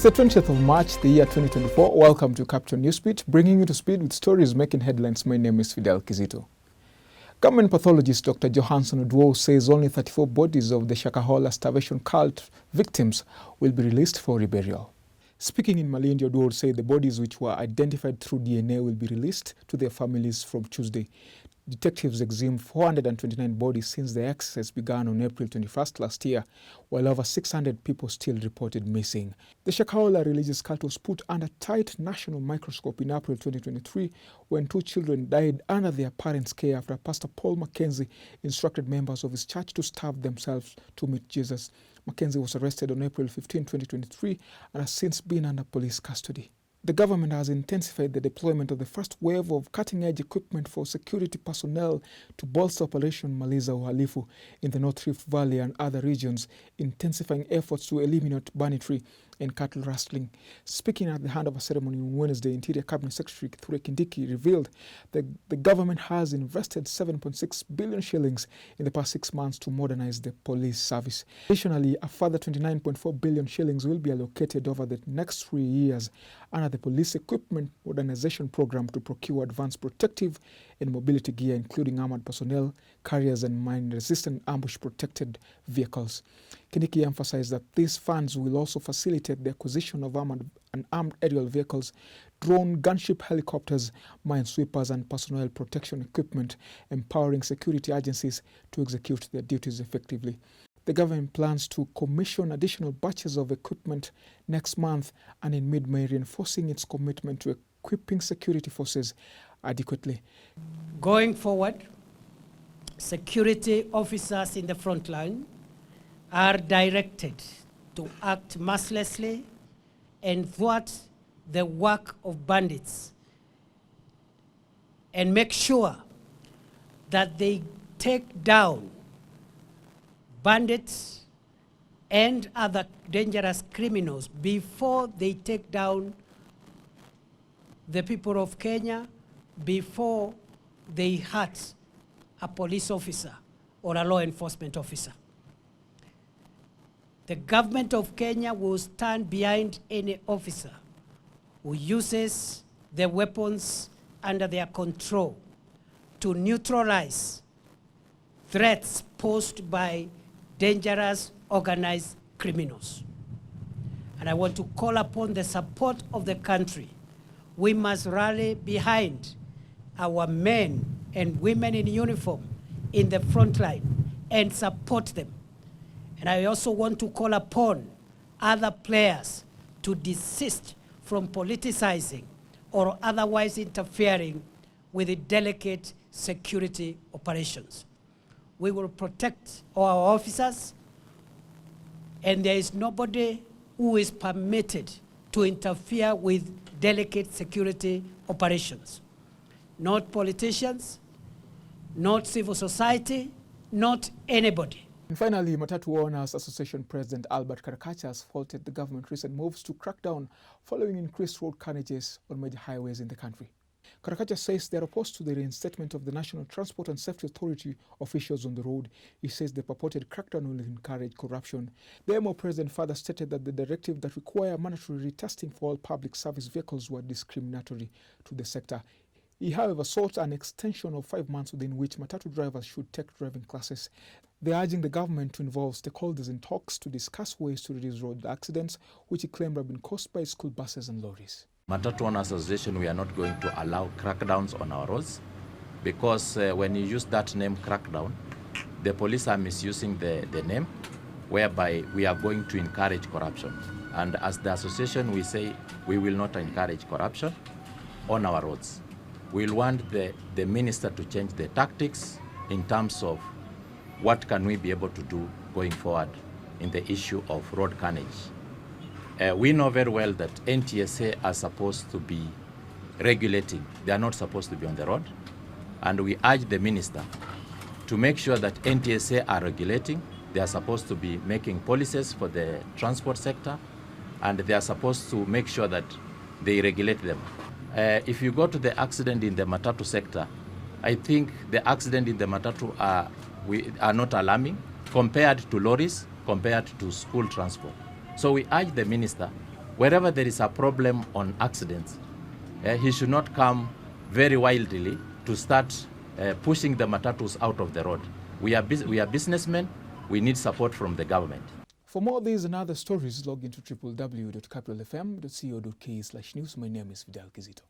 It's the 20th of March, the year 2024. Welcome to Captain Newsbeat, bringing you to speed with stories making headlines. My name is Fidel Kizito. Government pathologist Dr. Johansson Odwo says only 34 bodies of the Shakahola starvation cult victims will be released for reburial. Speaking in Malindi, Odwo said the bodies which were identified through DNA will be released to their families from Tuesday. Detectives exhumed 429 bodies since the exercise began on April 21st last year, while over 600 people still reported missing. The Shakahola religious cult was put under tight national microscope in April 2023 when two children died under their parents' care after Pastor Paul Mackenzie instructed members of his church to starve themselves to meet Jesus. Mackenzie was arrested on April 15, 2023 and has since been under police custody. The government has intensified the deployment of the first wave of cutting-edge equipment for security personnel to bolster Operation Maliza Uhalifu in the North Rift Valley and other regions, intensifying efforts to eliminate banditry and cattle rustling. Speaking at the handover ceremony on Wednesday, Interior Cabinet Secretary Kithure Kindiki revealed that the government has invested 7.6 billion shillings in the past 6 months to modernize the police service. Additionally, a further 29.4 billion shillings will be allocated over the next 3 years under the Police Equipment Modernization Program to procure advanced protective and mobility gear, including armored personnel, carriers and mine-resistant ambush-protected vehicles. Kindiki emphasized that these funds will also facilitate the acquisition of armed aerial vehicles, drone gunship helicopters, minesweepers and personnel protection equipment, empowering security agencies to execute their duties effectively. The government plans to commission additional batches of equipment next month and in mid-May, reinforcing its commitment to equipping security forces adequately. Going forward, security officers in the front line are directed to act mercilessly and thwart the work of bandits and make sure that they take down bandits and other dangerous criminals before they take down the people of Kenya, before they hurt a police officer or a law enforcement officer. The government of Kenya will stand behind any officer who uses the weapons under their control to neutralize threats posed by dangerous organized criminals. And I want to call upon the support of the country. We must rally behind our men and women in uniform in the front line and support them. And I also want to call upon other players to desist from politicizing or otherwise interfering with the delicate security operations. We will protect our officers, and there is nobody who is permitted to interfere with delicate security operations. Not politicians, not civil society, not anybody. And finally, Matatu Owners Association President Albert Karakacha has faulted the government's recent moves to crack down following increased road carnages on major highways in the country. Karakacha says they are opposed to the reinstatement of the National Transport and Safety Authority officials on the road. He says the purported crackdown will encourage corruption. The MO president further stated that the directive that require mandatory retesting for all public service vehicles were discriminatory to the sector. He, however, sought an extension of 5 months within which Matatu drivers should take driving classes. They are urging the government to involve stakeholders in talks to discuss ways to reduce road accidents, which he claimed have been caused by school buses and lorries. Matatu Owners Association, we are not going to allow crackdowns on our roads because when you use that name crackdown, the police are misusing the name, whereby we are going to encourage corruption. And as the association, we say we will not encourage corruption on our roads. We'll want the minister to change the tactics in terms of what can we be able to do going forward in the issue of road carnage. We know very well that NTSA are supposed to be regulating. They are not supposed to be on the road. And we urge the minister to make sure that NTSA are regulating. They are supposed to be making policies for the transport sector, and they are supposed to make sure that they regulate them. If you go to the accident in the Matatu sector, I think the accident in the Matatu are not alarming compared to lorries, compared to school transport. So we urge the minister, wherever there is a problem on accidents, he should not come very wildly to start pushing the matatus out of the road. We are businessmen. We need support from the government. For more of these and other stories, log into www.capitalfm.co.ke/news. My name is Fidel Kizito.